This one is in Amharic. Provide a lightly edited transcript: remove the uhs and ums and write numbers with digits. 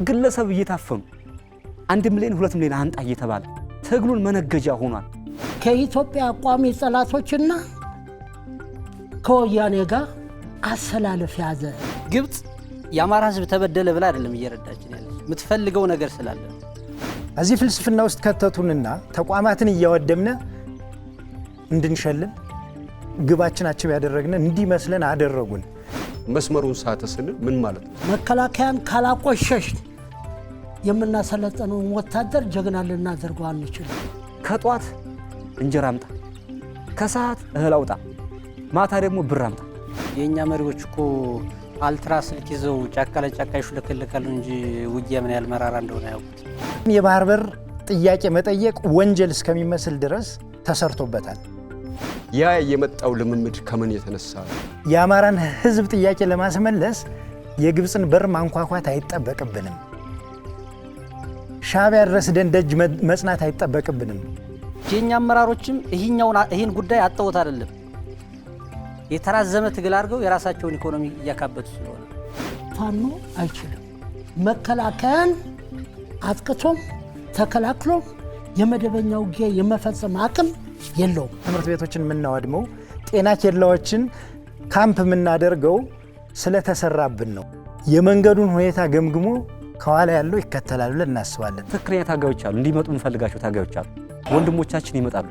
ግለሰብ እየታፈኑ 1 ሚሊዮን 2 ሚሊዮን አንጣ እየተባለ ትግሉን መነገጃ ሆኗል። ከኢትዮጵያ ቋሚ ጠላቶችና ከወያኔ ጋር አሰላለፍ ያዘ። ግብጽ የአማራ ህዝብ ተበደለ ብላ አይደለም እየረዳችን ያለች የምትፈልገው ነገር ስላለ እዚህ ፍልስፍና ውስጥ ከተቱንና ተቋማትን እያወደምነ እንድንሸልም ግባችናቸው ያደረግነ እንዲመስለን አደረጉን። መስመሩን ሳተስን ምን ማለት ነው? መከላከያን ካላቆሸሽ የምናሰለጥነውን ወታደር ጀግና ልናደርገው አንችልም። ከጧት እንጀራ አምጣ፣ ከሰዓት እህል አውጣ፣ ማታ ደግሞ ብር አምጣ። የኛ መሪዎች እኮ አልትራ ስልክ ይዘው ጫካ ለጫካ ይሽለከለካሉ እንጂ ውጊያ ምን ያህል መራራ እንደሆነ ያውቁት። የባህር በር ጥያቄ መጠየቅ ወንጀል እስከሚመስል ድረስ ተሰርቶበታል። ያ የመጣው ልምምድ ከምን የተነሳ ነው? የአማራን ህዝብ ጥያቄ ለማስመለስ የግብፅን በር ማንኳኳት አይጠበቅብንም። ሻዕቢያ ድረስ ደጅ መጽናት አይጠበቅብንም። የኛ አመራሮችም ይህን ጉዳይ አጣውት አይደለም የተራዘመ ትግል አድርገው የራሳቸውን ኢኮኖሚ እያካበቱ ስለሆነ ፋኖ አይችልም። መከላከያን አጥቅቶም ተከላክሎም የመደበኛ ውጊያ የመፈጸም አቅም የለውም። ትምህርት ቤቶችን የምናወድመው ጤና ኬላዎችን ካምፕ የምናደርገው ስለተሰራብን ነው። የመንገዱን ሁኔታ ገምግሞ ከኋላ ያለው ይከተላል ብለን እናስባለን። ትክክለኛ ታጋዮች አሉ፣ እንዲመጡ እንፈልጋቸው ታጋዮች አሉ። ወንድሞቻችን ይመጣሉ።